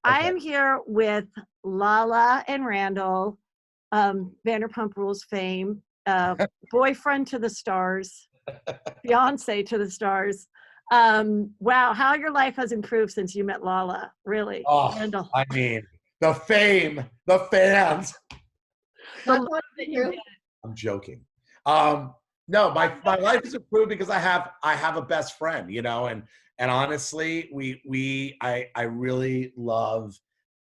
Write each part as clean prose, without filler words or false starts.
I Okay. am here with Lala and Randall, Vanderpump Rules fame, boyfriend to the stars, fiance to the stars. Wow, how your life has improved since you met Lala, really, Oh, Randall. I mean, the fame, the fans. The That's love what that it's you true. get. I'm joking. No, my life has improved because I have a best friend, and honestly, I really love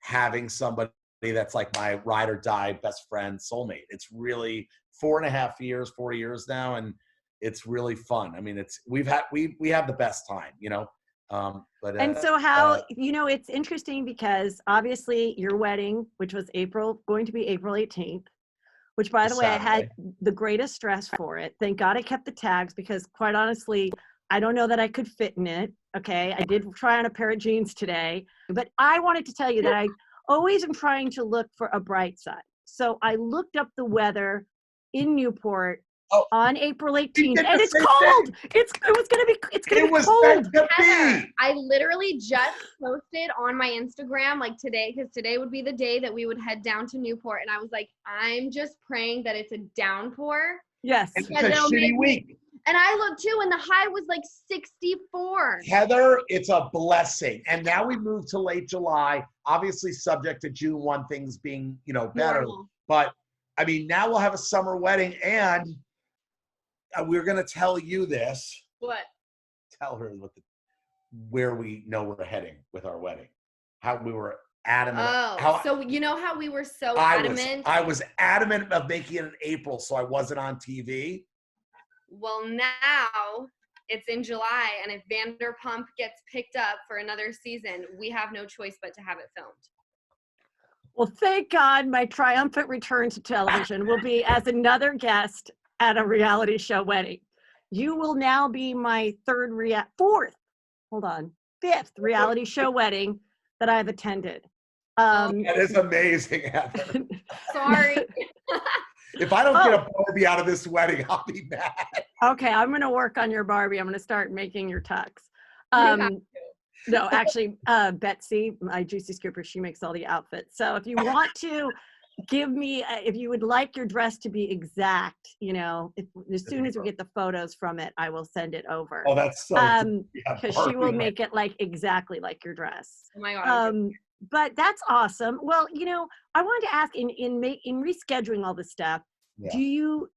having somebody that's like my ride or die best friend, soulmate. It's really 4.5 years, 4 years now, and it's really fun. I mean, we have the best time, But And so how, it's interesting because obviously your wedding, which was going to be April 18th, which by the way, I had Saturday. the greatest stress for it. Thank God I kept the tags because quite honestly, I don't know that I could fit in it. Okay. I did try on a pair of jeans today, but I wanted to tell you that I always am trying to look for a bright side. So I looked up the weather in Newport Oh, on April we 18th did and the it's same cold. thing. It's going to It be was cold. meant to Heather, be. I literally just posted on my Instagram like today, because today would be the day that we would head down to Newport, and I was like, I'm just praying that it's a downpour. Yes. It's a Because it'll shitty make me- week. And I looked too, and the high was like 64. Heather, it's a blessing. And now we move to late July, obviously subject to June 1 things being, better. Normal. But I mean, now we'll have a summer wedding, and we're going to tell you this. What? Tell her where we know we're heading with our wedding. How we were adamant. Oh, so you know how we were so adamant? I was adamant of making it in April so I wasn't on TV. Well, now it's in July, and if Vanderpump gets picked up for another season, we have no choice but to have it filmed. Well, thank God my triumphant return to television will be as another guest at a reality show wedding. You will now be my fifth reality show wedding that I've attended. That is amazing, Heather. Sorry. If I don't get a Barbie out of this wedding, I'll be mad. Okay, I'm going to work on your Barbie. I'm going to start making your tux. You have to. No, actually, Betsy, my Juicy Scooper, she makes all the outfits. So if you want to give me, if you would like your dress to be exact, as soon as we get the photos from it, I will send it over. Oh, that's so because she will make it like exactly like your dress. Oh my God. But that's awesome. Well, I wanted to ask in rescheduling all this stuff, Yeah. do you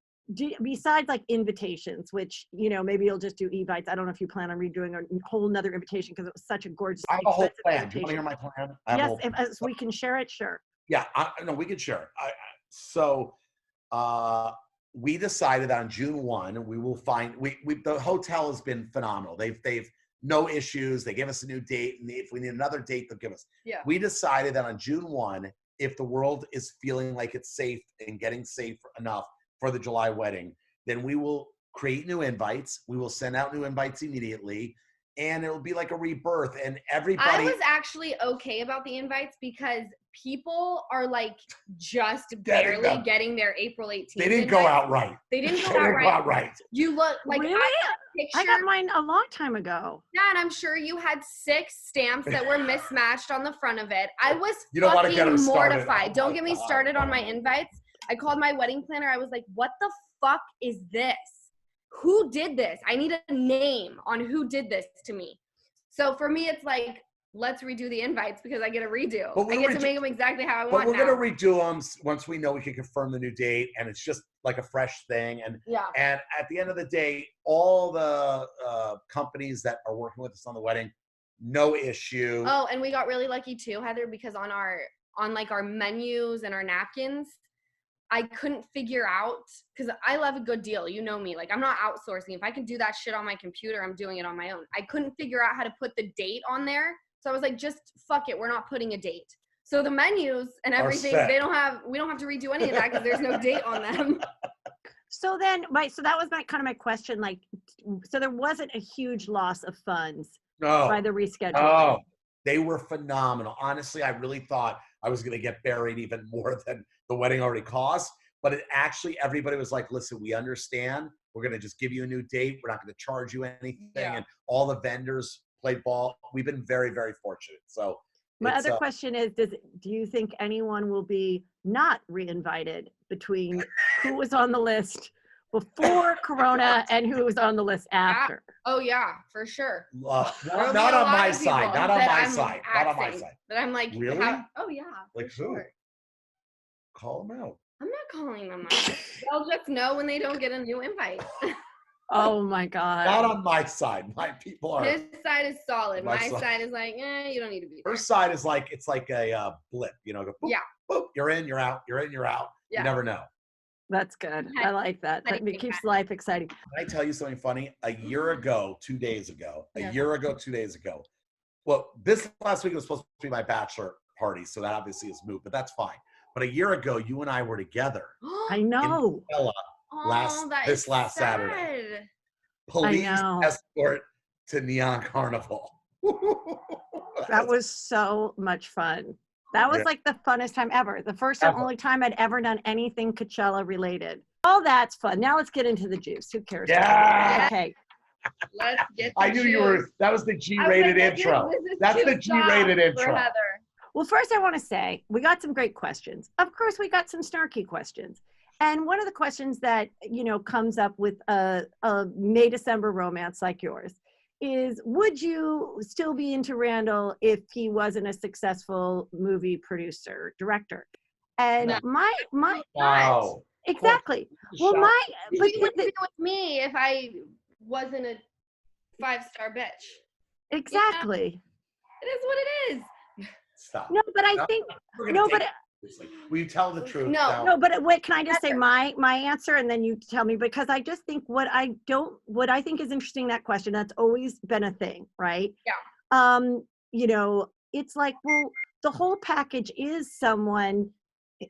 besides like invitations, which maybe you'll just do evites. I don't know if you plan on redoing a whole nother invitation because it was such a gorgeous. I have a whole expensive plan. Do you invitation. want to hear my plan? Yes, if we can share it, sure. Yeah, no, we can share it. So we decided on June 1, we will find the hotel has been phenomenal. They've no issues. They give us a new date, and if we need another date, they'll give us. Yeah. We decided that on June 1, if the world is feeling like it's safe and getting safe enough for the July wedding, then we will create new invites. We will send out new invites immediately, and it'll be like a rebirth. And everybody. I was actually okay about the invites because people are like just barely getting their April 18th. They didn't go out right. They didn't go out right. You look like really? I got mine a long time ago. Yeah, and I'm sure you had 6 stamps that were mismatched on the front of it. I was fucking mortified. Don't get me started on my invites. I called my wedding planner. I was like, what the fuck is this? Who did this? I need a name on who did this to me. So for me, it's like, let's redo the invites because I get a redo. I get to make them exactly how I want. But we're going to redo them once we know we can confirm the new date, and it's just like a fresh thing. And and at the end of the day, all the companies that are working with us on the wedding, no issue. Oh, and we got really lucky too, Heather, because on our menus and our napkins, I couldn't figure out, because I love a good deal. You know me. Like, I'm not outsourcing. If I can do that shit on my computer, I'm doing it on my own. I couldn't figure out how to put the date on there. So I was like, just fuck it. We're not putting a date. So the menus and everything, we don't have to redo any of that because there's no date on them. So then, so that was my question. Like, so there wasn't a huge loss of funds by the rescheduling. Oh, they were phenomenal. Honestly, I really thought I was going to get buried even more than the wedding already cost. But it actually, everybody was like, listen, we understand. We're going to just give you a new date. We're not going to charge you anything. Yeah. And all the vendors played ball. We've been very, very fortunate. So My It's other question is, do you think anyone will be not reinvited between who was on the list before Corona and who was on the list after? Oh yeah, for sure. not There'll be on a lot my of people side. Not on that my I'm side. Not on my axing, side. That I'm like, Really? oh yeah, Like for who? sure. Call them out. I'm not calling them out. They'll just know when they don't get a new invite. Oh my God. Not on my side. My people are. His side is solid. My My side. side is like, you don't need to be there. Her side is like, it's like a blip, you know, go boop, Yeah. boop, you're in, you're out, you're in, you're out. Yeah. You never know. That's good. I like that. It keeps life exciting. Can I tell you something funny? A year ago, 2 days ago, well, this last week was supposed to be my bachelor party, so that obviously is moot, but that's fine. But a year ago, you and I were together. I know. In Lala this last Saturday. Police escort to Neon Carnival. That was so much fun. That was like the funnest time ever. The first and only time I'd ever done anything Coachella related. Oh, that's fun. Now let's get into the juice. Who cares? Yeah. Okay. Let's get the I knew juice. you were, that was the G-rated intro. That's the G-rated intro. Well, first I want to say, we got some great questions. Of course, we got some snarky questions. And one of the questions that, comes up with a May December romance like yours is, would you still be into Randall if he wasn't a successful movie producer, director? And my Wow. Exactly. Well, but you wouldn't be with me if I wasn't a 5-star bitch. Exactly. It is what it is. Stop. No, but I think will you tell the truth? No, but wait, can I just say my answer and then you tell me, because I just think what I think is interesting in that question, that's always been a thing, right? Yeah. It's like, well, the whole package is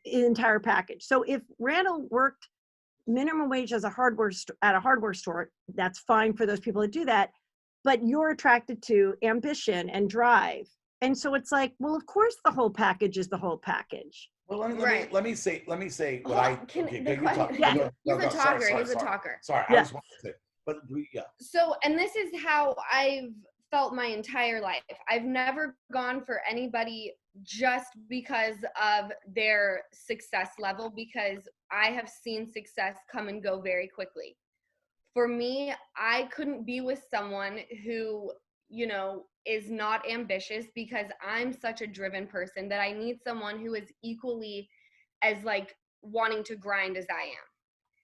entire package. So if Randall worked minimum wage as at a hardware store, that's fine for those people that do that, but you're attracted to ambition and drive. And so it's like, well, of course the whole package is the whole package. Well, let me say what He's a talker. Sorry, I just want to say, but yeah. So, and this is how I've felt my entire life. I've never gone for anybody just because of their success level, because I have seen success come and go very quickly. For me, I couldn't be with someone who, is not ambitious, because I'm such a driven person that I need someone who is equally as like wanting to grind as I am.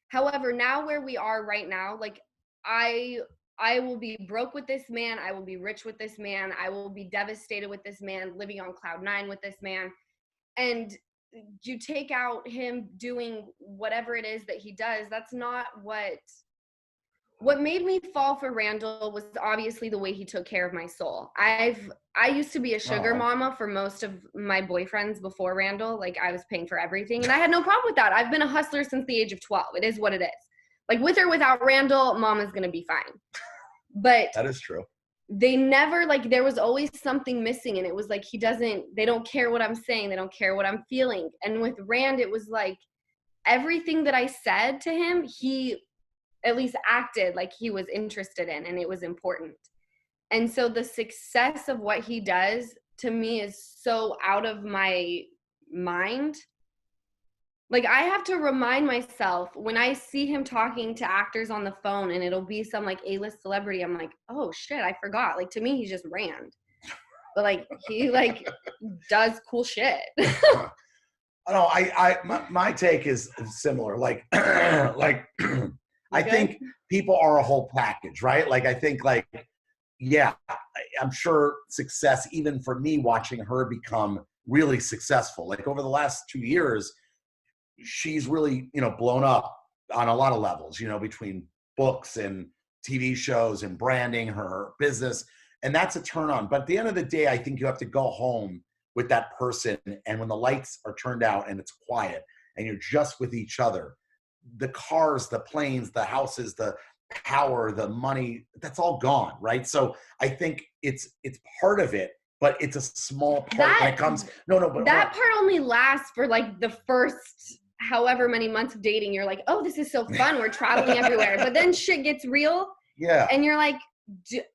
However, now where we are right now, like I will be broke with this man. I will be rich with this man. I will be devastated with this man, living on cloud 9 with this man. And you take out him doing whatever it is that he does. That's not what made me fall for Randall was obviously the way he took care of my soul. I used to be a sugar mama for most of my boyfriends before Randall. Like, I was paying for everything, and I had no problem with that. I've been a hustler since the age of 12. It is what it is. Like, with or without Randall, mama's going to be fine. But that is true. They never, like, there was always something missing, and it was like, they don't care what I'm saying. They don't care what I'm feeling. And with Rand, it was like everything that I said to him, he at least acted like he was interested in, and it was important. And so the success of what he does to me is so out of my mind. Like, I have to remind myself when I see him talking to actors on the phone, and it'll be some like A-list celebrity, I'm like, oh shit, I forgot. Like, to me, he's just Rand. But like, he like does cool shit. No, my take is similar. Like, I think people are a whole package, right? Like, I think like, yeah, I'm sure success, even for me watching her become really successful, like over the last 2 years, she's really, blown up on a lot of levels, between books and TV shows and branding her business. And that's a turn on. But at the end of the day, I think you have to go home with that person. And when the lights are turned out and it's quiet and you're just with each other, the cars, the planes, the houses, the power, the money, that's all gone, right? So I think it's part of it, but it's a small part when it comes. But that part only lasts for like the first however many months of dating. You're like, oh, this is so fun. We're traveling everywhere. But then shit gets real. Yeah. And you're like,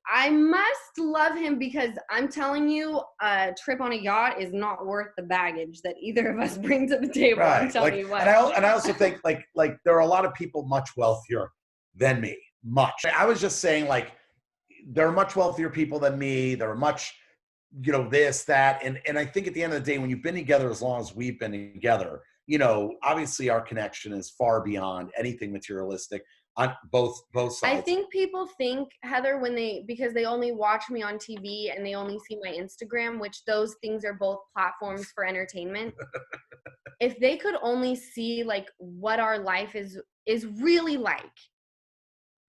I must love him because I'm telling you, a trip on a yacht is not worth the baggage that either of us bring to the table. Right. I'm telling Like, you what. and I also think like there are a lot of people much wealthier than me. Much. I was just saying like there are much wealthier people than me. There are much, you know, this, that. And I think at the end of the day, when you've been together as long as we've been together, you know, obviously our connection is far beyond anything materialistic on both sides. I think people think, Heather, because they only watch me on TV and they only see my Instagram, which those things are both platforms for entertainment. If they could only see like what our life is really like.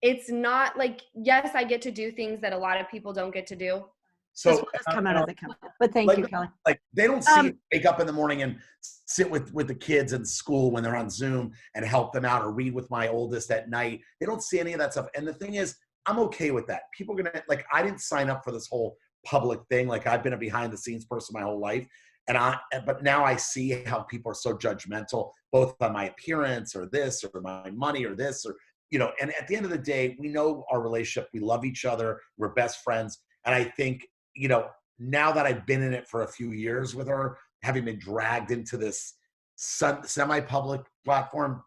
It's not like, yes, I get to do things that a lot of people don't get to do. So this will just come out as it comes. But thank you, Kelly. Like they don't see you wake up in the morning and sit with the kids in school when they're on Zoom and help them out or read with my oldest at night. They don't see any of that stuff. And the thing is, I'm okay with that. People are gonna like, I didn't sign up for this whole public thing. Like I've been a behind the scenes person my whole life. But now I see how people are so judgmental, both on my appearance or this or my money or this or, you know, and at the end of the day, we know our relationship, we love each other, we're best friends. And I think, you know, now that I've been in it for a few years with her, having been dragged into this semi-public platform,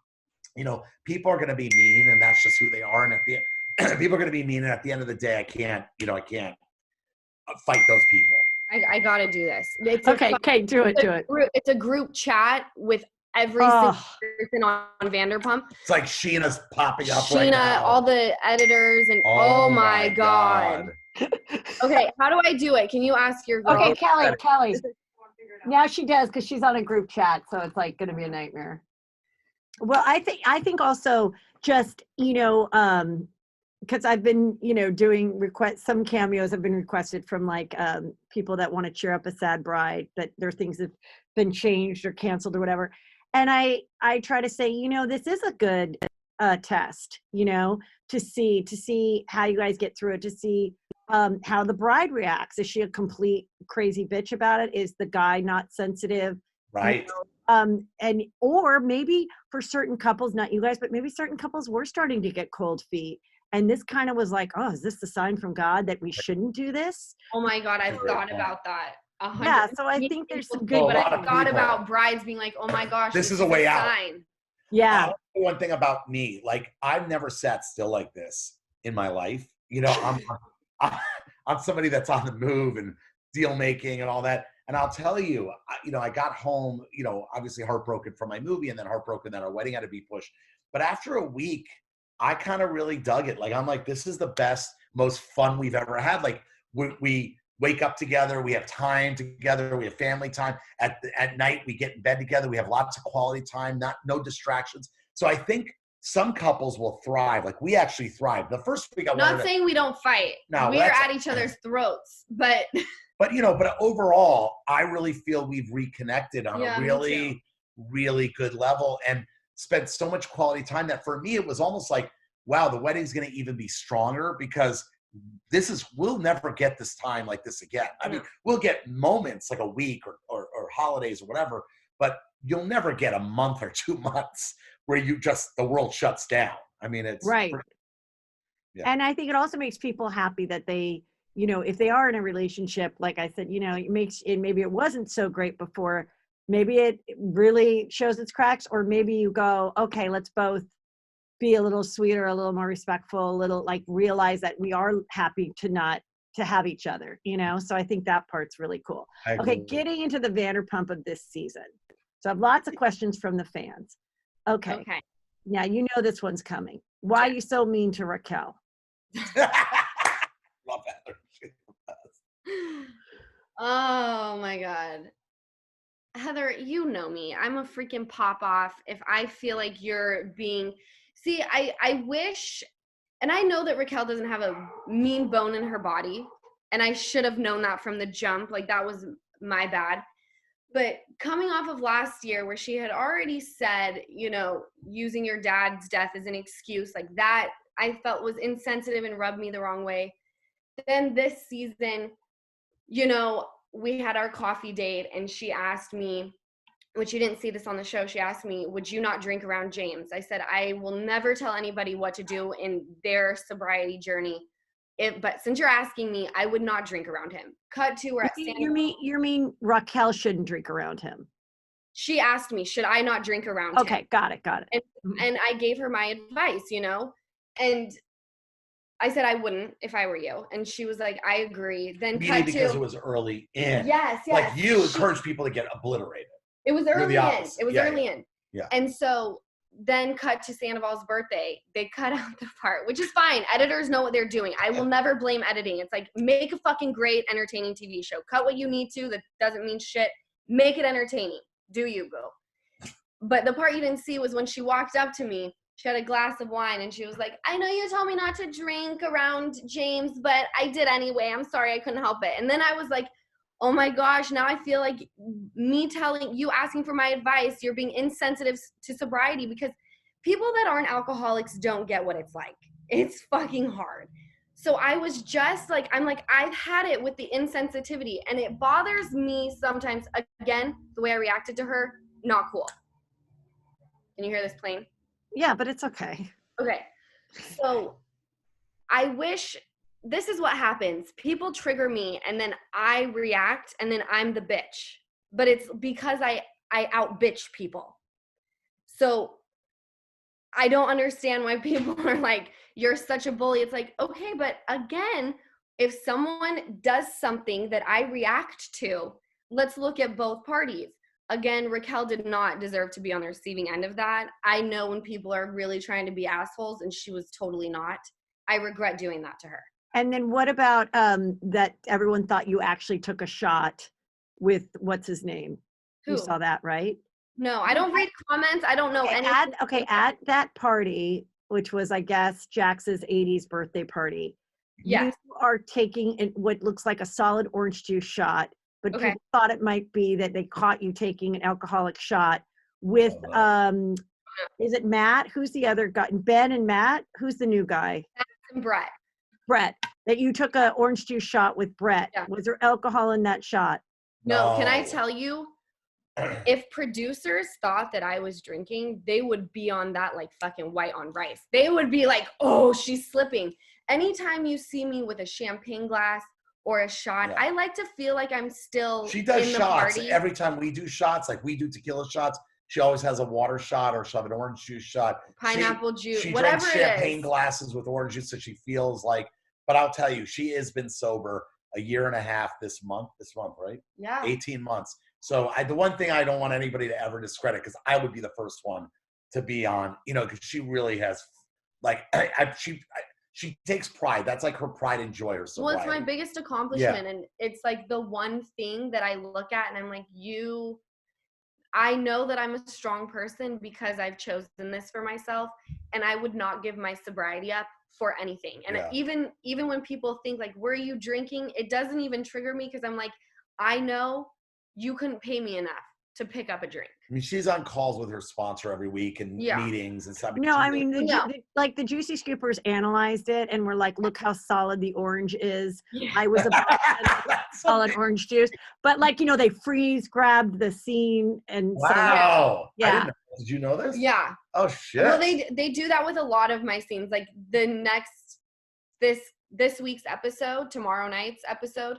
you know, people are going to be mean and that's just who they are. And at the end, people are going to be mean. And at the end of the day, I can't fight those people. I got to do this. It's okay, do it. It's a group chat with every single person on Vanderpump. It's like Sheena's popping up right now. All the editors and oh my God. Okay, how do I do it? Can you ask your girl? Okay, Kelly. Now she does because she's on a group chat, so it's like going to be a nightmare. Well, I think also just, you know, because I've been, you know, doing some cameos have been requested from like people that want to cheer up a sad bride, that their things have been changed or canceled or whatever. And I try to say, you know, this is a good test, you know, to see how you guys get through it, to see how the bride reacts. Is she a complete crazy bitch about it? Is the guy not sensitive? Right. You know, or maybe for certain couples, not you guys, but maybe certain couples were starting to get cold feet. And this kind of was like, oh, is this the sign from God that we shouldn't do this? Oh my God, I've thought about that. Yeah, so I think there's some good. But I thought about brides being like, oh my gosh, this is a way out. Sign. Yeah. One thing about me, like I've never sat still like this in my life. You know, I'm somebody that's on the move and deal making and all that. And I'll tell you, you know, I got home, you know, obviously heartbroken from my movie and then heartbroken that our wedding had to be pushed. But after a week, I kind of really dug it. Like, I'm like, this is the best, most fun we've ever had. Like we wake up together, we have time together, we have family time. At night, we get in bed together, we have lots of quality time, no distractions. So I think some couples will thrive. Like we actually thrive. The first week Not saying we don't fight. No, we are at each other's throats, but you know, but overall, I really feel we've reconnected on a really, really good level and spent so much quality time that for me, it was almost like, wow, the wedding's going to even be stronger because we'll never get this time like this again. I mean, we'll get moments like a week or holidays or whatever, but you'll never get a month or 2 months where the world shuts down. I mean, it's right. And I think it also makes people happy that they, you know, if they are in a relationship, like I said, you know, maybe it wasn't so great before, maybe it really shows its cracks, or maybe you go, okay, let's both be a little sweeter, a little more respectful, a little like realize that we are happy to have each other, you know? So I think that part's really cool. Okay, getting into the Vanderpump of this season. So I have lots of questions from the fans. Okay. Now, you know this one's coming. Why are you so mean to Raquel? Love Heather. Oh my God. Heather, you know me. I'm a freaking pop off if I feel like you're being... See, I wish, and I know that Raquel doesn't have a mean bone in her body, and I should have known that from the jump. Like, that was my bad. But coming off of last year where she had already said, you know, using your dad's death as an excuse, like that I felt was insensitive and rubbed me the wrong way. Then this season, you know, we had our coffee date and she asked me, which you didn't see this on the show, she asked me, would you not drink around James? I said, I will never tell anybody what to do in their sobriety journey, But since you're asking me, I would not drink around him. Cut to where You mean Raquel shouldn't drink around him? She asked me, should I not drink around him? Okay, got it. And I gave her my advice, and I said I wouldn't if I were you. And she was like, I agree. Then cut because to, it was early in. Yes. Like you encourage people to get obliterated. It was early in. It was early in. Yeah. And so then cut to Sandoval's birthday. They cut out the part, which is fine. Editors know what they're doing. I will never blame editing. It's like, make a fucking great, entertaining TV show. Cut what you need to. That doesn't mean shit. Make it entertaining. Do you, boo? But the part you didn't see was when she walked up to me. She had a glass of wine, and she was like, I know you told me not to drink around James, but I did anyway. I'm sorry. I couldn't help it. And then I was like, oh my gosh, now I feel like me telling you, asking for my advice, you're being insensitive to sobriety, because people that aren't alcoholics don't get what it's like. It's fucking hard. So I was just like, I've had it with the insensitivity, and it bothers me sometimes. Again, the way I reacted to her, not cool. Can you hear this plane? Yeah, but it's okay. Okay. So I wish, this is what happens. People trigger me, and then I react, and then I'm the bitch. But it's because I out bitch people. So I don't understand why people are like, you're such a bully. It's like, okay, but again, if someone does something that I react to, let's look at both parties. Again, Raquel did not deserve to be on the receiving end of that. I know when people are really trying to be assholes, and she was totally not. I regret doing that to her. And then what about that everyone thought you actually took a shot with, what's his name? Who? You saw that, right? No, I don't read comments. I don't know anything. At that party, which was, I guess, Jax's 80s birthday party, yes. You are taking what looks like a solid orange juice shot, but people thought it might be that they caught you taking an alcoholic shot with, is it Matt? Who's the other guy? Ben and Matt? Who's the new guy? And Brett. Brett, that you took an orange juice shot with Brett. Yeah. Was there alcohol in that shot? No. Can I tell you, if producers thought that I was drinking, they would be on that like fucking white on rice. They would be like, oh, she's slipping. Anytime you see me with a champagne glass or a shot, I like to feel like I'm still She does in the shots. party. Every time we do shots, like we do tequila shots, she always has a water shot or she'll have an orange juice shot. Pineapple juice, she whatever drinks champagne glasses with orange juice, so she feels like, but I'll tell you, she has been sober a year and a half this month, right? Yeah. 18 months. So the one thing I don't want anybody to ever discredit, because I would be the first one to be on, because she really has, like, she takes pride. That's like her pride and joy or so. Well, it's my biggest accomplishment. And it's like the one thing that I look at and I'm like, I know that I'm a strong person because I've chosen this for myself, and I would not give my sobriety up for anything. And even when people think like, were you drinking? It doesn't even trigger me, because I'm like, I know you couldn't pay me enough to pick up a drink. I mean, she's on calls with her sponsor every week and meetings and stuff. No, I mean, the Juicy Scoopers analyzed it and were like, look how solid the orange is. Yeah. I was about solid orange juice. But like, they freeze grabbed the scene. And wow. So, yeah. I didn't know. Did you know this? Yeah. Oh, shit. Well, they do that with a lot of my scenes. Like this week's episode, tomorrow night's episode,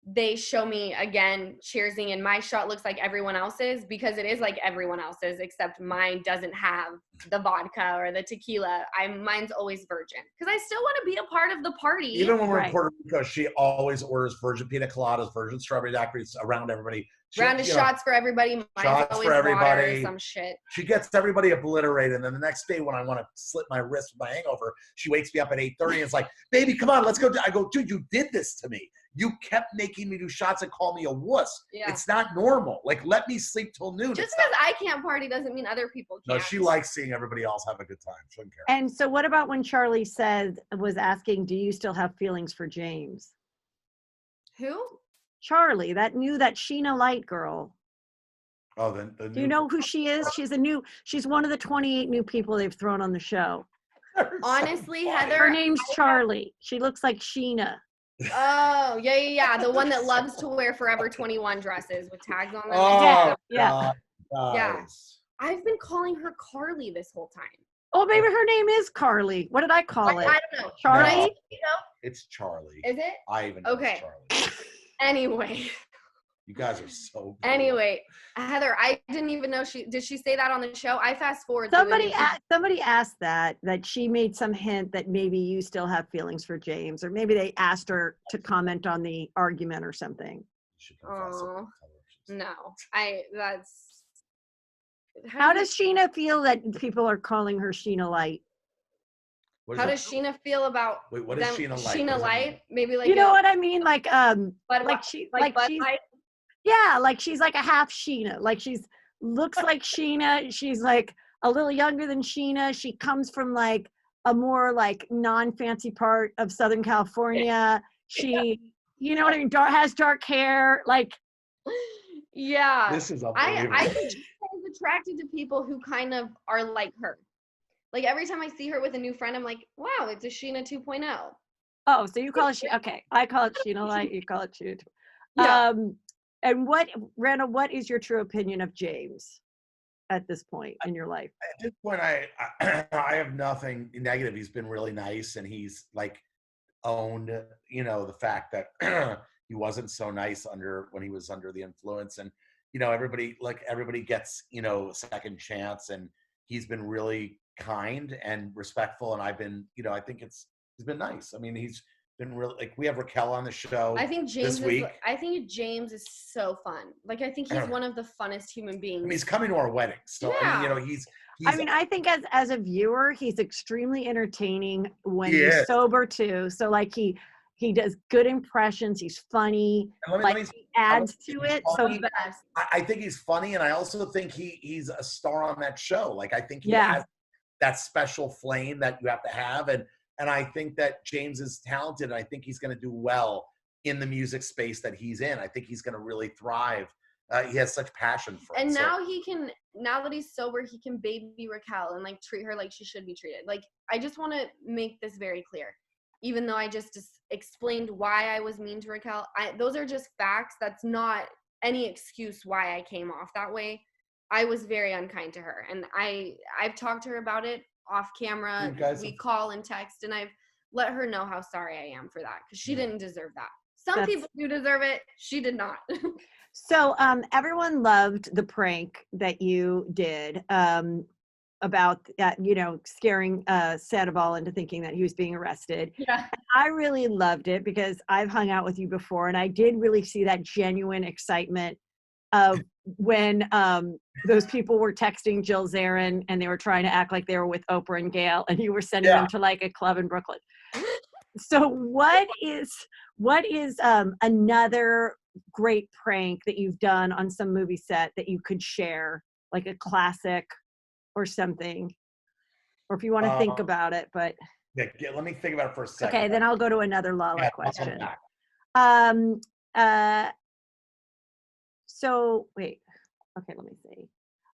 they show me again cheersing, and my shot looks like everyone else's, because it is like everyone else's, except mine doesn't have the vodka or the tequila. Mine's always virgin, because I still want to be a part of the party. Even when we're in Puerto Rico, she always orders virgin pina coladas, virgin strawberry daiquiris around everybody. Round of shots for everybody. Mine's shots always for everybody. water or some shit. She gets everybody obliterated, and then the next day when I want to slit my wrist with my hangover, she wakes me up at 8:30 and it's like, baby, come on, let's go. I go, dude, you did this to me. You kept making me do shots and call me a wuss. Yeah. It's not normal. Like, let me sleep till noon. Just because I can't party doesn't mean other people can't. No, she likes seeing everybody else have a good time. She doesn't care. And so what about when Charlie was asking, do you still have feelings for James? Who? Charlie, that Sheena Light girl. Oh, the do you know who she is? She's one of the 28 new people they've thrown on the show. Honestly, Heather. Her name's Charlie. She looks like Sheena. Oh, yeah. The one that loves to wear Forever 21 dresses with tags on them. Oh, yeah. I've been calling her Carly this whole time. Oh, maybe her name is Carly. What did I call it? I don't know. Charlie? No. You know? It's Charlie. Is it? I even know Okay. it's Charlie. Anyway. You guys are so cool. Anyway, Heather, I didn't even know did she say that on the show? I fast forward. Somebody asked that she made some hint that maybe you still have feelings for James, or maybe they asked her to comment on the argument or something. Oh, no. How does Sheena feel that people are calling her Sheena Light? How does Sheena feel about what is Sheena Light? Sheena Light? Maybe like you know what I mean? Like she's like a half Sheena. Like she's looks like Sheena. She's like a little younger than Sheena. She comes from like a more like non-fancy part of Southern California. She, you know what I mean? Has dark hair. Like, yeah. This is unbelievable. I think she's attracted to people who kind of are like her. Like every time I see her with a new friend, I'm like, wow, it's a Sheena 2.0. Oh, so you call it okay. I call it Sheena Light. You call it Sheena. Yeah. And Randall, what is your true opinion of James at this point in your life? At this point, I have nothing negative. He's been really nice, and he's like owned, the fact that he wasn't so nice when he was under the influence, and everybody gets a second chance, and he's been really kind and respectful, and I've been I think he's been nice. I mean, he's been really, like, we have Raquel on the show. I think James this week. I think James is so fun. Like, I think he's one of the funnest human beings. I mean, he's coming to our wedding, so yeah. I mean, he's I mean, I think as a viewer, he's extremely entertaining when he's sober too. So like he does good impressions. He's funny. He adds to it. So I think he's funny, and I also think he's a star on that show. Like, I think he has that special flame that you have to have, and I think that James is talented, and I think he's going to do well in the music space that he's in. I think he's going to really thrive. He has such passion for it. And now that he's sober, he can baby Raquel and like treat her like she should be treated. Like, I just want to make this very clear. Even though I just explained why I was mean to Raquel, those are just facts. That's not any excuse why I came off that way. I was very unkind to her, and I've talked to her about it off camera. We call and text, and I've let her know how sorry I am for that, because she didn't deserve that. Some people do deserve it. She did not. So everyone loved the prank that you did about scaring Sandoval into thinking that he was being arrested. Yeah. I really loved it because I've hung out with you before, and I did really see that genuine excitement of when those people were texting Jill Zarin and they were trying to act like they were with Oprah and Gail, and you were sending them to like a club in Brooklyn. So what is another great prank that you've done on some movie set that you could share, like a classic or something, or if you want to think about it? But let me think about it for a second. Okay, then I'll go to another Lala question. So wait, okay, let me see.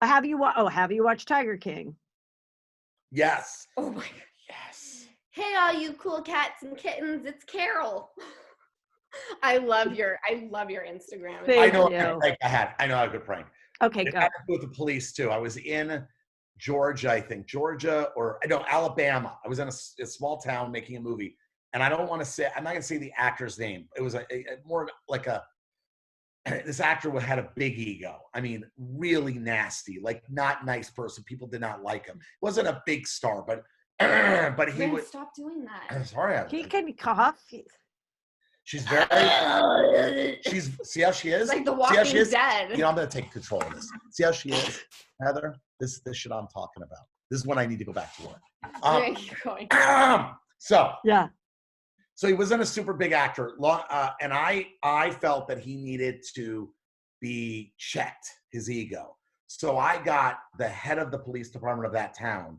Have you watched Tiger King? Yes. Oh my God. Yes. Hey, all you cool cats and kittens, it's Carol. I love your Instagram. I know a prank I had. I know a good prank. Okay, go. I had to do with the police too. I was in Georgia, Alabama. I was in a small town making a movie, and I'm not going to say the actor's name. It was more like this actor had a big ego. I mean, really nasty, like not nice person. People did not like him. Wasn't a big star, but he would stop doing that. I'm sorry. He can cough. She's very. See how she is. It's like The Walking Dead. I'm going to take control of this. See how she is, Heather. This shit I'm talking about. This is when I need to go back to work. So yeah. So he wasn't a super big actor, and I felt that he needed to be checked, his ego. So I got the head of the police department of that town,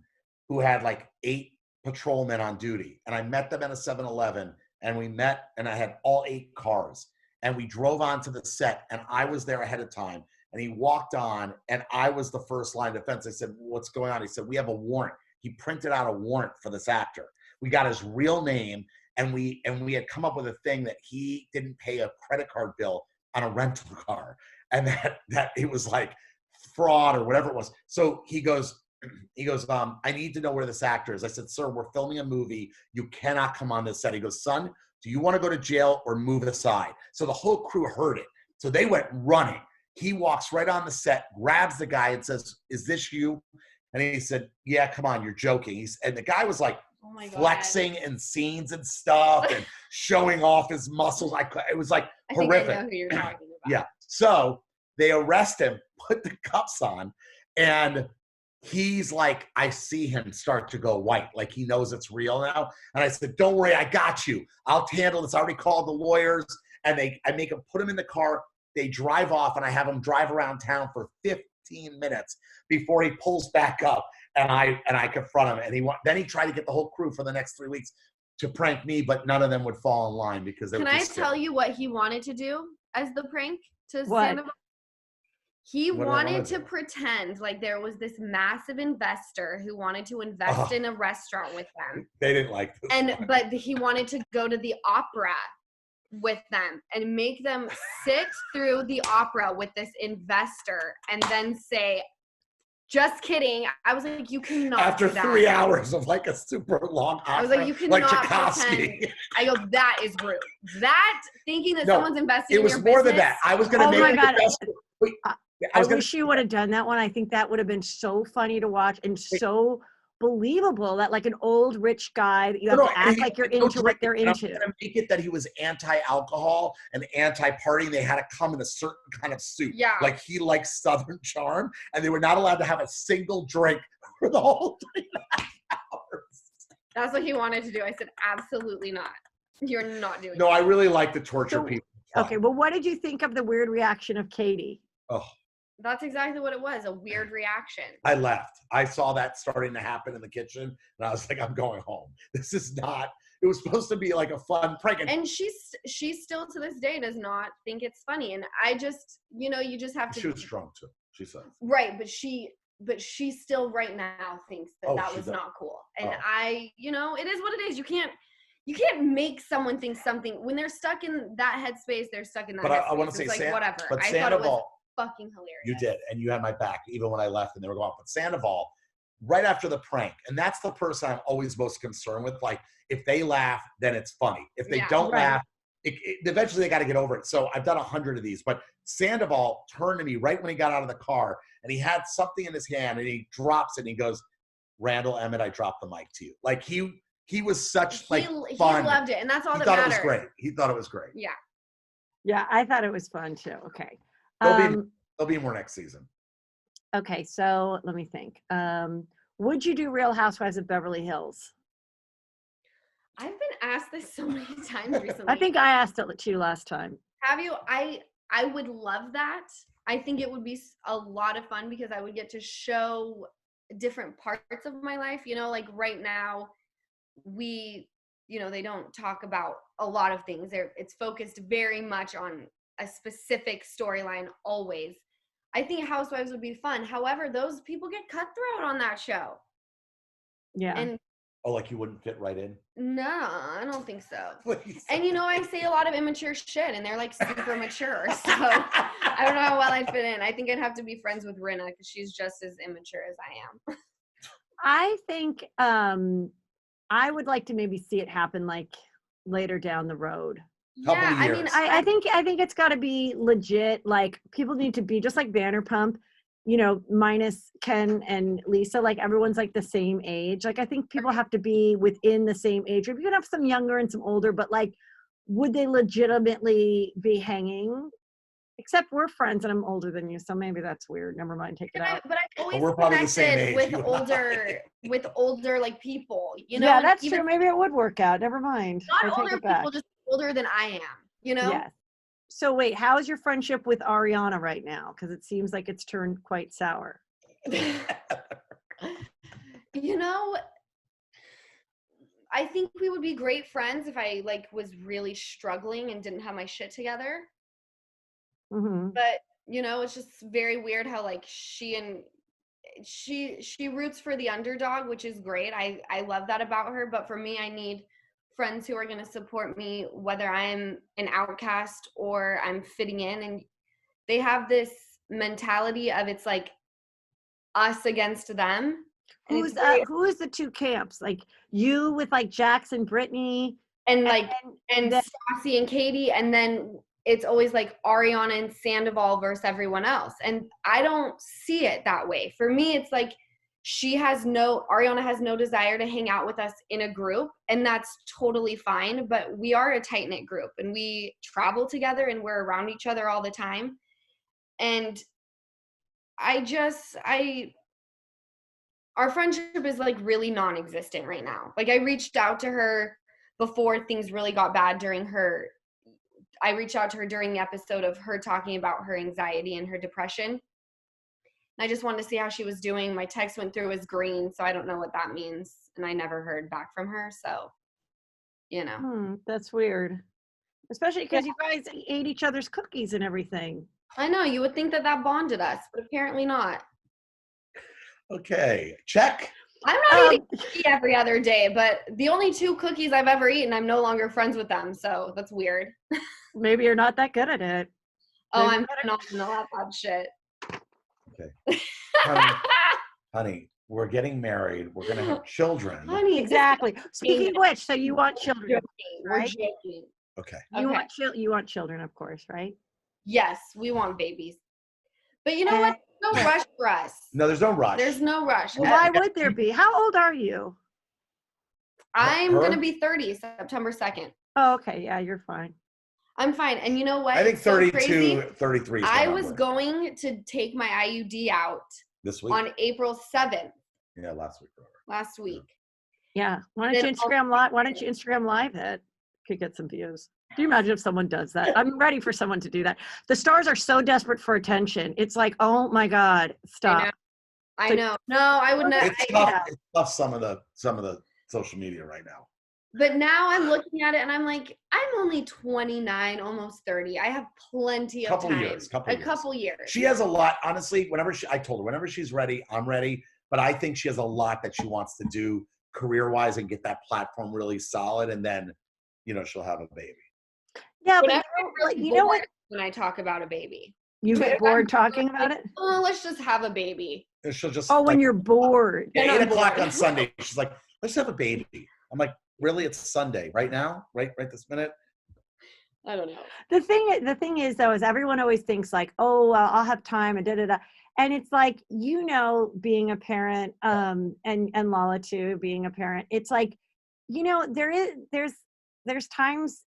who had like 8 patrolmen on duty, and I met them at a 7-Eleven, and we met, and I had all 8 cars, and we drove onto the set, and I was there ahead of time, and he walked on, and I was the first line of defense. I said, "What's going on?" He said, "We have a warrant." He printed out a warrant for this actor. We got his real name. And we had come up with a thing that he didn't pay a credit card bill on a rental car, and that it was like fraud or whatever it was. So he goes, He goes, I need to know where this actor is. I said, sir, we're filming a movie. You cannot come on this set. He goes, son, do you want to go to jail or move aside? So the whole crew heard it. So they went running. He walks right on the set, grabs the guy and says, is this you? And he said, yeah, come on, you're joking. And the guy was like flexing in scenes and stuff and showing off his muscles. It was like horrific. I think I know who you're talking about. Yeah. So they arrest him, put the cuffs on, and he's like, I see him start to go white, like he knows it's real now. And I said, don't worry, I got you. I'll handle this. I already called the lawyers, and I make him put him in the car. They drive off, and I have him drive around town for 15 minutes before he pulls back up, and I confront him. And then he tried to get the whole crew for the next 3 weeks to prank me, but none of them would fall in line because they were just Can I tell you what he wanted to do as the prank to What? Sandoval? He wanted to pretend like there was this massive investor who wanted to invest in a restaurant with them. They didn't like this. But he wanted to go to the opera with them and make them sit through the opera with this investor and then say, just kidding. I was like, you cannot. After do that. 3 hours of like a super long opera, I was like, you cannot Tchaikovsky. I go, that is rude. That thinking that someone's investing in your business. It was more than that. I was going to make my it the best. I wish you would have done that one. I think that would have been so funny to watch and so believable that like an old rich guy that you have to act like you're into what they're into. I'm going to make it that he was anti-alcohol and anti-partying. They had to come in a certain kind of suit. Yeah. Like he likes Southern charm, and they were not allowed to have a single drink for the whole 3.5 hours. That's what he wanted to do. I said, absolutely not. You're not doing No, I really like to torture people. Okay, well, what did you think of the weird reaction of Katie? Oh. That's exactly what it was, a weird reaction. I left. I saw that starting to happen in the kitchen, and I was like, I'm going home. This is not, it was supposed to be like a fun prank. And she still to this day does not think it's funny. And I just, you just have to. She was strong too, she said. Right, but she still right now thinks that was not cool. And it is what it is. You can't make someone think something when they're stuck in that headspace. They're stuck in that. But headspace. I want to say, like, whatever. But I Sandoval, thought it was fucking hilarious. You did, and you had my back even when I left and they were going. But Sandoval, right after the prank, and that's the person I'm always most concerned with. Like, if they laugh, then it's funny. If they don't laugh, eventually they got to get over it. So I've done 100 of these. But Sandoval turned to me right when he got out of the car, and he had something in his hand, and he drops it, and he goes, "Randall, Emmett, I dropped the mic to you." Like he was such fun. He loved it, and that's all that matters. He thought it was great. He thought it was great. Yeah. Yeah, I thought it was fun too. Okay. There'll be more next season. Okay, so let me think. Would you do Real Housewives of Beverly Hills? I've been asked this so many times recently. I think I asked it to you last time. Have you? I would love that. I think it would be a lot of fun because I would get to show different parts of my life. Like right now, they don't talk about a lot of things. It's focused very much on a specific storyline always. I think Housewives would be fun. However, those people get cutthroat on that show. Yeah. And like you wouldn't fit right in? No, I don't think so. Please. And I say a lot of immature shit, and they're like super mature. So I don't know how well I'd fit in. I think I'd have to be friends with Rinna because she's just as immature as I am. I think I would like to maybe see it happen like later down the road. Yeah, I mean, I think it's got to be legit. Like people need to be just like Vanderpump, minus Ken and Lisa. Like everyone's like the same age. Like I think people have to be within the same age group. You can have some younger and some older, but like, would they legitimately be hanging? Except we're friends and I'm older than you, so maybe that's weird. Never mind, take it out. But I've always we're probably the same age, with older like people. Yeah, that's true. Maybe it would work out. Never mind. Not older people, just older than I am. Yes. So wait, how is your friendship with Ariana right now? Because it seems like it's turned quite sour. I think we would be great friends if I was really struggling and didn't have my shit together. Mm-hmm. But it's just very weird how she roots for the underdog, which is great. I love that about her. But for me, I need friends who are going to support me, whether I'm an outcast or I'm fitting in. And they have this mentality of it's like us against them. And Who is the two camps? Like you with like Jax and Brittany, and and then, Stassi and Katie, and then it's always like Ariana and Sandoval versus everyone else. And I don't see it that way. For me, it's like Ariana has no desire to hang out with us in a group, and that's totally fine. But we are a tight-knit group, and we travel together, and we're around each other all the time. And our friendship is like really non-existent right now. Like I reached out to her before things really got bad I reached out to her during the episode of her talking about her anxiety and her depression. And I just wanted to see how she was doing. My text went through as green, so I don't know what that means. And I never heard back from her. So, that's weird. Especially because you guys ate each other's cookies and everything. I know, you would think that bonded us, but apparently not. Okay, check. I'm not eating cookie every other day, but the only 2 cookies I've ever eaten, I'm no longer friends with them. So that's weird. Maybe you're not that good at it. Oh, I'm not gonna know that shit. Okay. Honey, we're getting married. We're going to have children. Honey, exactly. Speaking of which, so you want children, right? We're joking. Okay. You want children, of course, right? Yes, we want babies. But you know what? There's no rush for us. No, there's no rush. There's no rush. Well, why would there be? How old are you? I'm going to be 30 September 2nd. Oh, okay. Yeah, you're fine. I'm fine. And you know what? I think 32, so 33 is I was going to take my IUD out this week on April 7th. Yeah, last week. Last week. Yeah. Why don't you Instagram live it? Could get some views. Can you imagine if someone does that? I'm ready for someone to do that. The stars are so desperate for attention. It's like, oh my God, stop. I know. No, I would not. It's tough some of the social media right now. But now I'm looking at it and I'm like, I'm only 29, almost 30. I have plenty of time. A couple years. She has a lot. Honestly, I told her, whenever she's ready, I'm ready. But I think she has a lot that she wants to do career-wise and get that platform really solid. And then, she'll have a baby. Yeah, but you know what? When I talk about a baby. You get bored talking about it? Oh, let's just have a baby. And she'll just. When you're bored. At 8 o'clock on Sunday, she's like, let's have a baby. I'm like, really? It's Sunday right now? Right this minute? I don't know. The thing is though, is everyone always thinks like, oh, I'll have time and da-da-da. And it's like, being a parent, and Lala too, being a parent, it's like, there's times,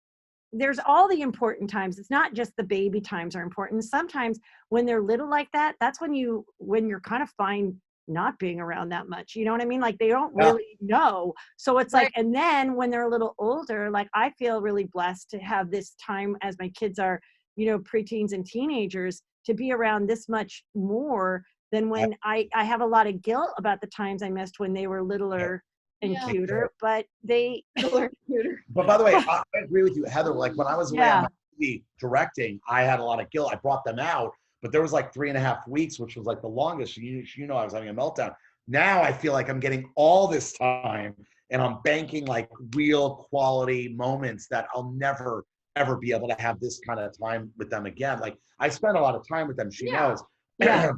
there's all the important times. It's not just the baby times are important. Sometimes when they're little like that, that's when you're kind of fine not being around that much. You know what I mean? Like they don't really know. So it's like, and then when they're a little older, like I feel really blessed to have this time as my kids are, preteens and teenagers, to be around this much more than when I have a lot of guilt about the times I missed when they were littler and cuter, but they learn cuter. But by the way, I agree with you, Heather. Like when I was around my TV directing, I had a lot of guilt. I brought them out, but there was like 3.5 weeks, which was like the longest. I was having a meltdown. Now I feel like I'm getting all this time and I'm banking like real quality moments that I'll never, ever be able to have this kind of time with them again. Like I spend a lot of time with them. She knows. But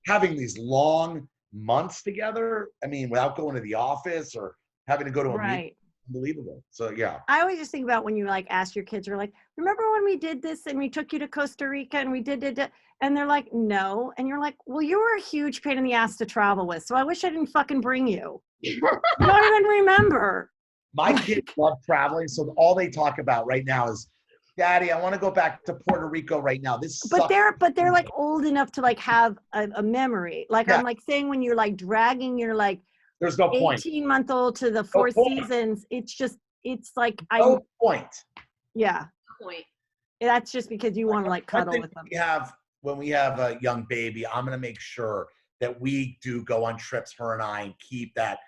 having these long months together, I mean, without going to the office or having to go to a meeting, unbelievable. So yeah. I always just think about when you like ask your kids, you're like, remember when we did this and we took you to Costa Rica and we did it, and they're like, no. And you're like, well, you were a huge pain in the ass to travel with. So I wish I didn't fucking bring you. You don't even remember. My kids love traveling. So all they talk about right now is, Daddy, I want to go back to Puerto Rico right now. But they're like old enough to like have a memory. Like I'm like saying, when you're like dragging your like there's no point 18-month-old to the Four Seasons, it's like no point. Yeah. Point. That's just because you want to like cuddle with them. When we have a young baby, I'm gonna make sure that we do go on trips, her and I, and keep that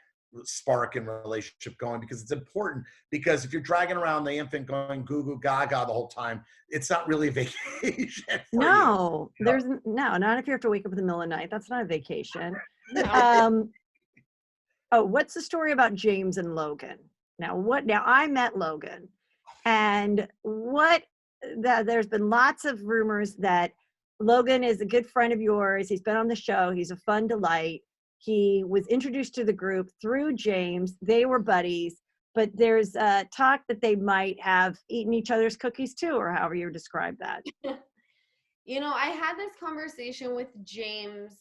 spark and relationship going, because it's important. Because if you're dragging around the infant going goo goo gaga the whole time, it's not really a vacation. Not if you have to wake up in the middle of the night. That's not a vacation. What's the story about James and Logan? Now I met Logan, and there's been lots of rumors that Logan is a good friend of yours. He's been on the show. He's a fun delight. He was introduced to the group through James. They were buddies, but there's talk that they might have eaten each other's cookies too, or however you describe that. You know, I had this conversation with James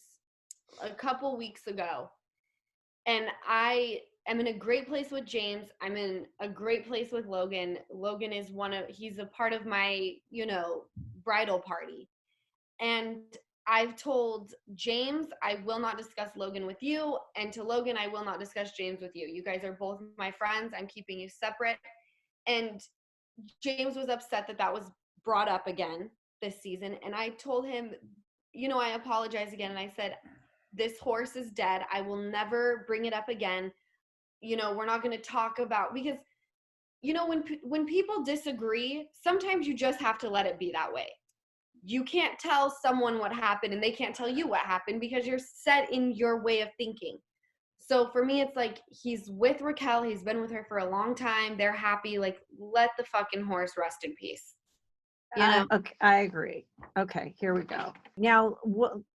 a couple weeks ago, and I am in a great place with James. I'm in a great place with Logan. Logan is he's a part of my, bridal party. And I've told James, I will not discuss Logan with you. And to Logan, I will not discuss James with you. You guys are both my friends. I'm keeping you separate. And James was upset that was brought up again this season. And I told him, I apologize again. And I said, this horse is dead. I will never bring it up again. We're not going to talk about, because, when people disagree, sometimes you just have to let it be that way. You can't tell someone what happened and they can't tell you what happened because you're set in your way of thinking. So for me, it's like, he's with Raquel. He's been with her for a long time. They're happy. Like, let the fucking horse rest in peace. Okay, I agree. Okay, here we go. Now,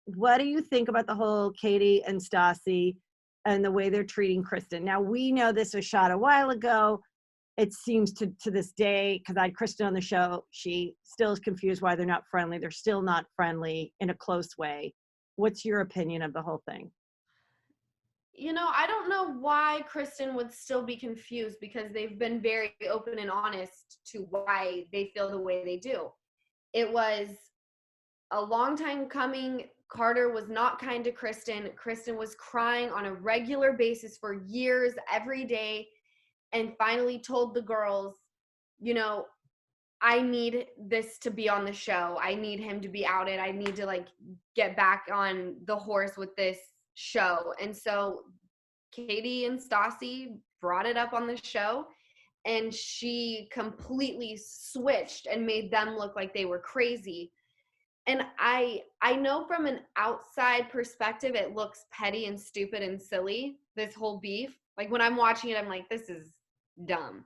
what do you think about the whole Katie and Stassi and the way they're treating Kristen? Now, we know this was shot a while ago. It seems to this day, because I had Kristen on the show, she still is confused why they're not friendly. They're still not friendly in a close way. What's your opinion of the whole thing? I don't know why Kristen would still be confused, because they've been very open and honest to why they feel the way they do. It was a long time coming. Carter was not kind to Kristen. Kristen was crying on a regular basis for years, every day, and finally told the girls, I need this to be on the show. I need him to be outed. I need to get back on the horse with this show. And so Katie and Stassi brought it up on the show, and she completely switched and made them look like they were crazy. And I know from an outside perspective, it looks petty and stupid and silly, this whole beef. Like, when I'm watching it, I'm like, this is dumb.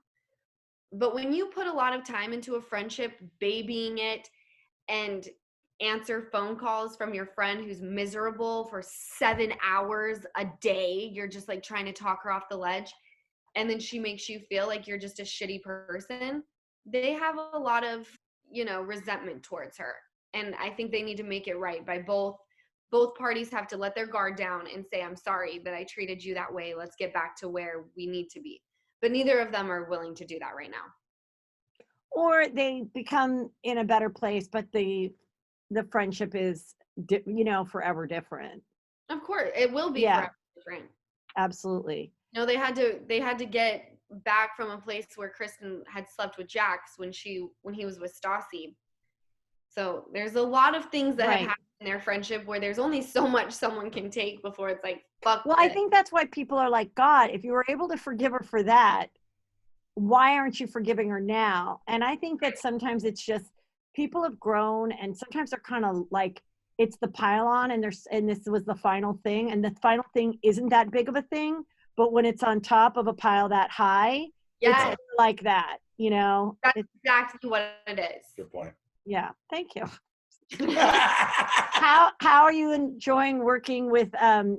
But when you put a lot of time into a friendship, babying it, and answer phone calls from your friend who's miserable for 7 hours a day, you're just trying to talk her off the ledge, and then she makes you feel like you're just a shitty person, they have a lot of, resentment towards her. And I think they need to make it right by both parties have to let their guard down and say, I'm sorry that I treated you that way. Let's get back to where we need to be. But neither of them are willing to do that right now. Or they become in a better place, but the friendship is, forever different. Of course, it will be forever different. Absolutely. No, they had to get back from a place where Kristen had slept with Jax when he was with Stassi. So there's a lot of things that have happened in their friendship where there's only so much someone can take before it's like, fuck. Well, I think that's why people are like, God, if you were able to forgive her for that, why aren't you forgiving her now? And I think that sometimes it's just people have grown, and sometimes they're kind of like, it's the pile-on, and this was the final thing, and the final thing isn't that big of a thing, but when it's on top of a pile that high, it's like that, That's exactly what it is. Good point. Yeah, thank you. How are you enjoying working with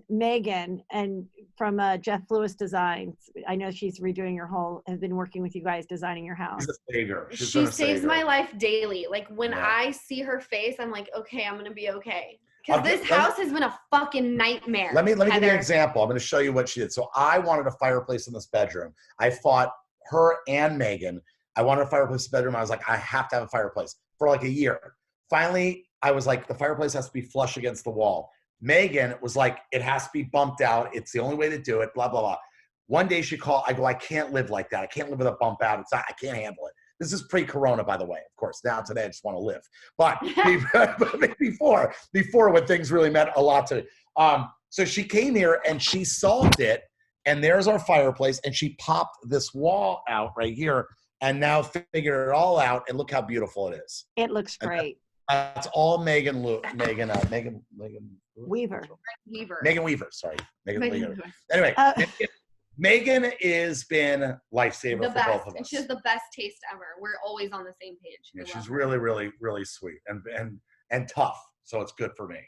Megan and from Jeff Lewis Designs? I know she's redoing has been working with you guys designing your house. She's a savior. She saves my life daily. Like, when I see her face, I'm like, okay, I'm gonna be okay. Because this house has been a fucking nightmare. Let me give you an example. I'm going to show you what she did. So I wanted a fireplace in this bedroom. I fought her and Megan. I wanted a fireplace in the bedroom. I was like, I have to have a fireplace for a year. Finally, I was like, the fireplace has to be flush against the wall. Megan was like, it has to be bumped out. It's the only way to do it, blah, blah, blah. One day she called. I go, I can't live like that. I can't live with a bump out. I can't handle it. This is pre-corona, by the way. Of course, now today I just want to live. But before when things really meant a lot to me. So she came here and she solved it. And there's our fireplace. And she popped this wall out right here and now figured it all out. And look how beautiful it is. It looks great. That's all Megan Weaver. Megan Weaver, sorry. Megan Weaver. Anyway, Megan has been lifesaver for both of us. And she has the best taste ever. We're always on the same page. Yeah, she's really, really, really sweet and tough. So it's good for me.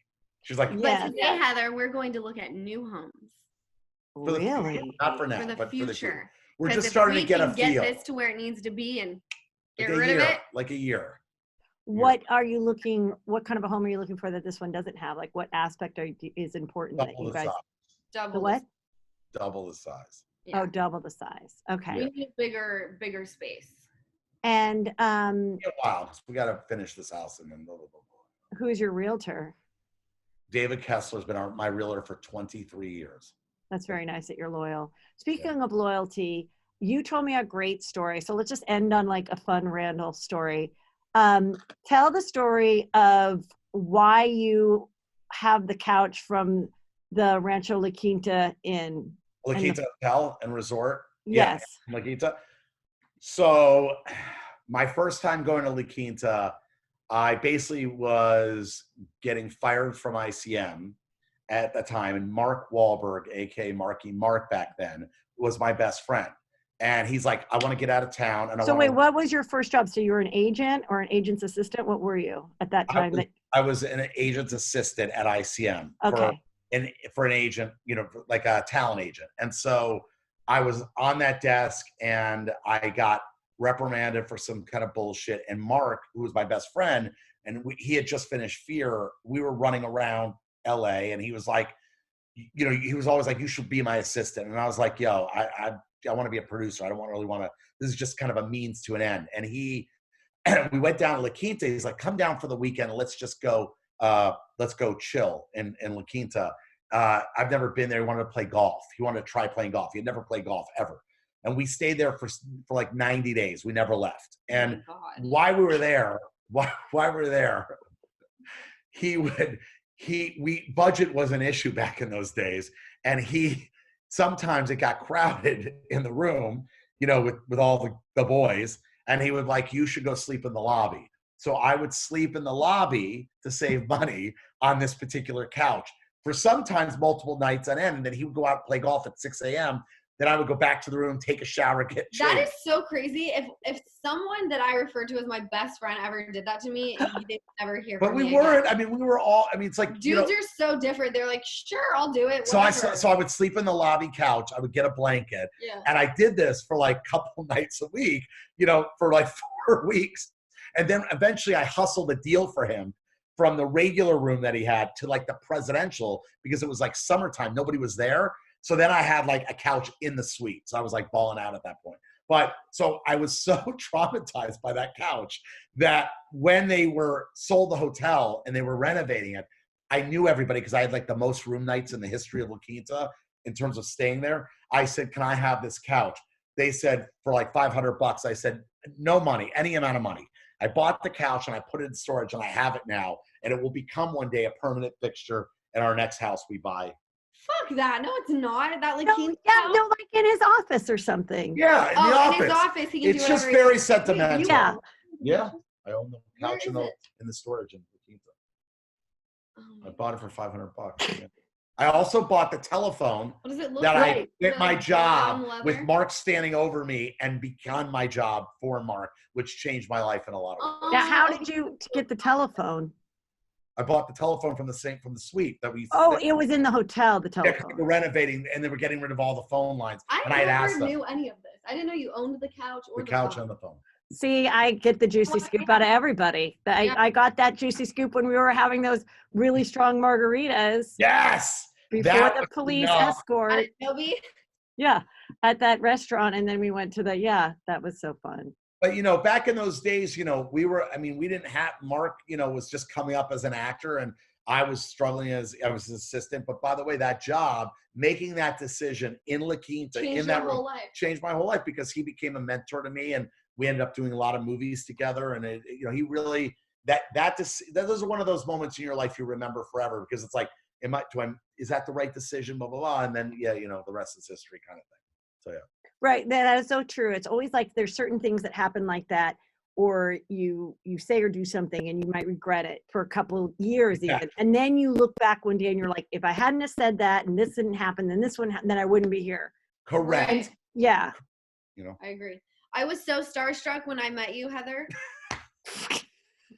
She's like, Yes. But today, Heather, we're going to look at new homes for the future, Really? not for now, for the but future. for the future. We're 'Cause just if starting we to get a can feel. Get this to where it needs to be and get Like a rid year, of it. like a year. What are you looking? What kind of a home are you looking for that this one doesn't have? Like, what aspect is important that Double you the guys? size. Double The what? Double the size. Yeah. Oh, double the size. Okay. We need bigger space. And Take a while. We got to finish this house and then blah, blah, blah, blah. who's your realtor? David Kessler's been my realtor for 23 years. That's very nice that you're loyal. Speaking of loyalty, you told me a great story. So let's just end on like a fun Randall story. Tell the story of why you have the couch from the Rancho La Quinta Inn. La Quinta Hotel and Resort. Yes. Yeah, La Quinta. So my first time going to La Quinta, I basically was getting fired from ICM at the time, and Mark Wahlberg, aka Marky Mark back then, was my best friend. And he's like, I want to get out of town. And So wait, what was your first job? So you were an agent or an agent's assistant? What were you at that time? I was an agent's assistant at ICM Okay. for an agent, like a talent agent. And so I was on that desk and I got reprimanded for some kind of bullshit. And Mark, who was my best friend, and he had just finished Fear, we were running around LA, and he was like, he was always like, you should be my assistant. And I was like, yo, I want to be a producer. I don't really want to, this is just kind of a means to an end. And we went down to La Quinta. He's like, come down for the weekend. Let's go chill in La Quinta. I've never been there. He wanted to play golf. He wanted to try playing golf. He had never played golf ever. And we stayed there for like 90 days. We never left. And why we were there, budget was an issue back in those days. And sometimes it got crowded in the room, with all the boys. And he would like, you should go sleep in the lobby. So I would sleep in the lobby to save money on this particular couch for sometimes multiple nights on end. And then he would go out and play golf at 6 a.m. Then I would go back to the room, take a shower, get changed. That is so crazy. If someone that I refer to as my best friend ever did that to me, they'd never hear from me. But we weren't. I mean, we were all. I mean, it's like dudes are so different. They're like, sure, I'll do it. So I would sleep in the lobby couch. I would get a blanket, and I did this for like a couple nights a week. For like 4 weeks, and then eventually I hustled a deal for him from the regular room that he had to like the presidential, because it was like summertime. Nobody was there. So then I had like a couch in the suite. So I was like balling out at that point. But so I was so traumatized by that couch that when they sold the hotel and they were renovating it, I knew everybody because I had like the most room nights in the history of La Quinta in terms of staying there. I said, can I have this couch? They said for like $500. I said, no money, any amount of money. I bought the couch and I put it in storage and I have it now. And it will become one day a permanent fixture in our next house we buy. Fuck that. No, it's not. That like like in his office or something. Yeah, in the office. In his office, he can it's just very sentimental. Yeah. Yeah. I own the couch in the storage in La Quinta. I bought it for $500. Yeah. I also bought the telephone I quit my job with Mark standing over me and began my job for Mark, which changed my life in a lot of ways. Now, how did you get the telephone? I bought the telephone from the suite that we. It was in the hotel. The telephone. Yeah, they were renovating and they were getting rid of all the phone lines. I never knew any of this. I didn't know you owned the couch or the couch phone. and the phone. See, I get the juicy scoop out of everybody. I got that juicy scoop when we were having those really strong margaritas. Yes. Before the police escort. Yeah, at that restaurant, and then we went to that was so fun. But, back in those days, we didn't have Mark, was just coming up as an actor, and I was struggling as I was an assistant. But by the way, that job, making that decision in La Quinta, changed my whole life because he became a mentor to me, and we ended up doing a lot of movies together. And he really those are one of those moments in your life you remember forever because it's like, is that the right decision? Blah blah blah, and then the rest is history, kind of thing. So yeah. Right, that is so true. It's always like there's certain things that happen like that, or you say or do something and you might regret it for a couple years even, and then you look back one day and you're like, if I hadn't have said that and this didn't happen, then this one, then I wouldn't be here. Correct. And, yeah. I agree. I was so starstruck when I met you, Heather.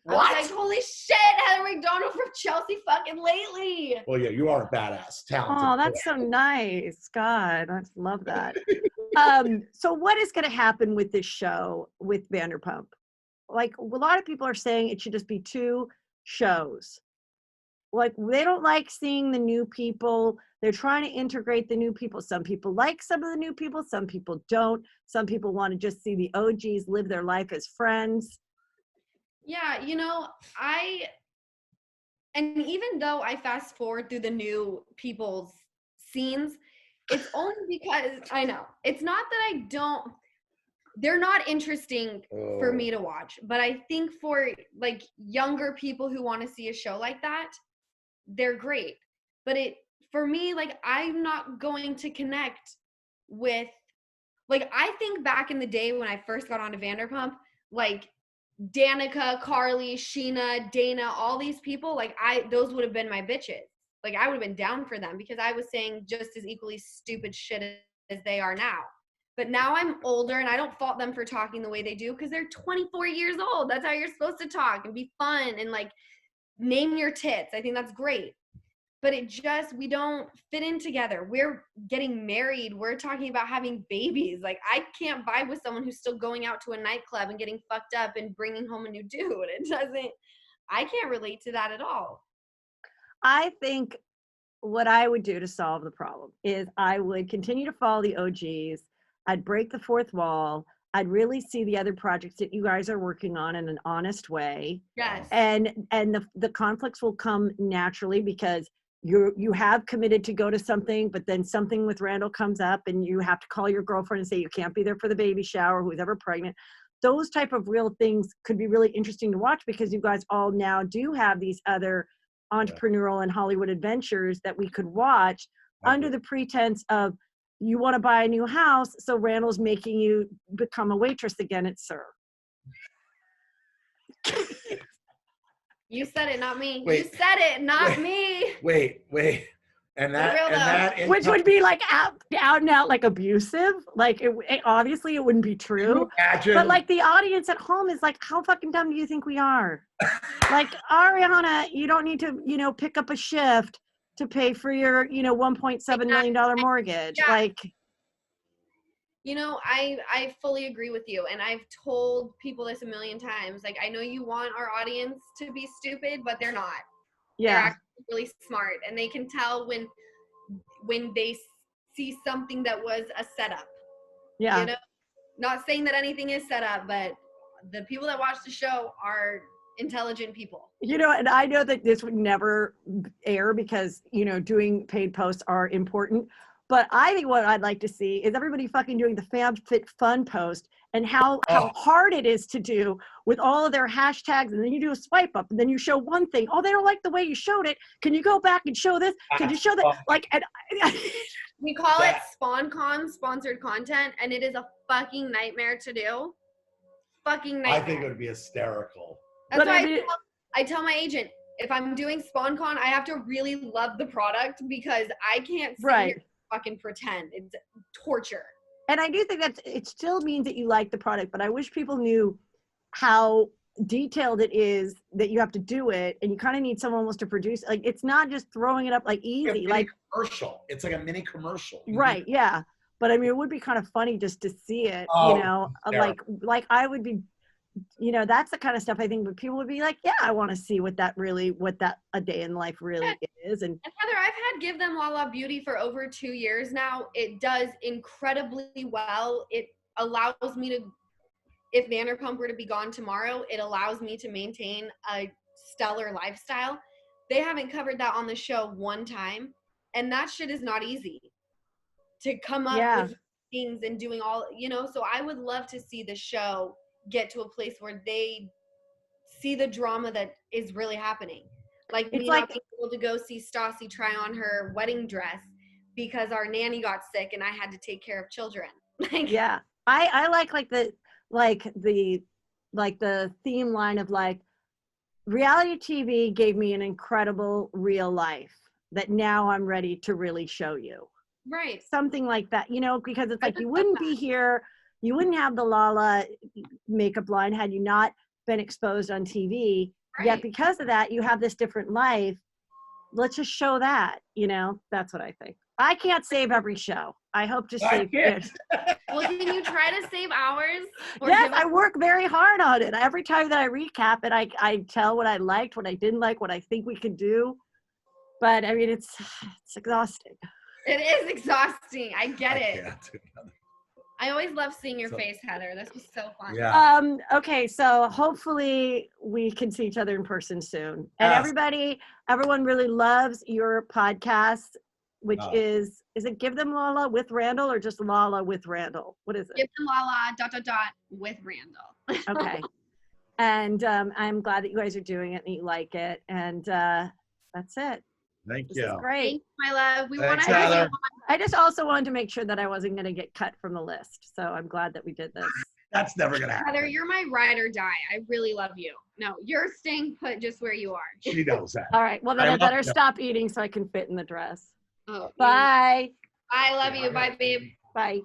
I was like, holy shit, Heather McDonald from Chelsea fucking lately. Well, yeah, you are a badass, talented. Oh, that's so nice. God, I love that. So what is going to happen with this show with Vanderpump? Like a lot of people are saying it should just be 2 shows. Like they don't like seeing the new people. They're trying to integrate the new people. Some people like some of the new people. Some people don't. Some people want to just see the OGs live their life as friends. Yeah, you know, and even though I fast forward through the new people's scenes, it's only because I know it's not that they're not interesting for me to watch, but I think for like younger people who want to see a show like that, they're great. But for me, like, I'm not going to connect with, like, I think back in the day when I first got onto Vanderpump, like Danica, Carly, Sheena, Dana, all these people, like those would have been my bitches. Like I would have been down for them because I was saying just as equally stupid shit as they are now. But now I'm older and I don't fault them for talking the way they do because they're 24 years old. That's how you're supposed to talk and be fun and like name your tits. I think that's great. But we don't fit in together. We're getting married. We're talking about having babies. Like I can't vibe with someone who's still going out to a nightclub and getting fucked up and bringing home a new dude. I can't relate to that at all. I think what I would do to solve the problem is I would continue to follow the OGs. I'd break the 4th wall. I'd really see the other projects that you guys are working on in an honest way. Yes. And the conflicts will come naturally because you have committed to go to something, but then something with Randall comes up and you have to call your girlfriend and say you can't be there for the baby shower, who's ever pregnant. Those type of real things could be really interesting to watch because you guys all now do have these other entrepreneurial and Hollywood adventures that we could watch under the pretense of you want to buy a new house, so Randall's making you become a waitress again at Sir. You said it, not me. Wait, you said it, not me. Wait. Which would be like out and out like abusive. Like it obviously it wouldn't be true. But like the audience at home is like, how fucking dumb do you think we are? Like Ariana, you don't need to, pick up a shift to pay for your, $1.7 million mortgage. Yeah. Like, I fully agree with you. And I've told people this a million times. Like, I know you want our audience to be stupid, but they're not. Yeah. They're actually really smart. And they can tell when they see something that was a setup. Yeah. Not saying that anything is set up, but the people that watch the show are intelligent people. And I know that this would never air because, doing paid posts are important. But I think what I'd like to see is everybody fucking doing the FabFitFun post and how hard it is to do with all of their hashtags. And then you do a swipe up and then you show one thing. Oh, they don't like the way you showed it. Can you go back and show this? Can you show that? Like, we call it SpawnCon, sponsored content, and it is a fucking nightmare to do. Fucking nightmare. I think it would be hysterical. That's why I tell my agent, if I'm doing SpawnCon, I have to really love the product because I can't sit here and fucking pretend. It's torture. And I do think that it still means that you like the product, but I wish people knew how detailed it is that you have to do it, and you kind of need someone almost to produce. Like, it's not just throwing it up like easy. Like commercial. It's like a mini commercial. Right, yeah. But I mean, it would be kind of funny just to see it, like I would be, that's the kind of stuff I think people would be like, yeah, I want to see what that a day in life really is. And Heather, I've had Give Them Lala Beauty for over 2 years now. It does incredibly well. It allows me to, if Vanderpump were to be gone tomorrow, it allows me to maintain a stellar lifestyle. They haven't covered that on the show one time. And that shit is not easy to come up with things and doing all, so I would love to see the show get to a place where they see the drama that is really happening. Like me not being able to go see Stassi try on her wedding dress because our nanny got sick and I had to take care of children. I like the theme line of like, reality TV gave me an incredible real life that now I'm ready to really show you. Right. Something like that, because it's like you wouldn't be here, you wouldn't have the Lala makeup line had you not been exposed on TV. Right. Yet because of that, you have this different life. Let's just show that, you know, that's what I think. I can't save every show. I hope to save it. Well, can you try to save ours? Yes, I work very hard on it. Every time that I recap it, I tell what I liked, what I didn't like, what I think we could do. But I mean, it's exhausting. It is exhausting. I get it. can't do another. I always love seeing your face, Heather. This was so fun. Yeah. Okay, so hopefully we can see each other in person soon. And Yes. everyone really loves your podcast, which is it Give Them Lala with Randall or just Lala with Randall? What is it? Give Them Lala ... with Randall. Okay. And I'm glad that you guys are doing it and you like it. And that's it. Thank This you. is great. Thanks, my love. We want Thanks, to have you Heather. on. I just also wanted to make sure that I wasn't going to get cut from the list. So I'm glad that we did this. That's never gonna happen. Heather, you're my ride or die. I really love you. No, you're staying put just where you are. She knows that. All right. Well, then I I better love you. stop eating so I can fit in the dress. Oh, Bye. I love you. Bye, babe. Bye.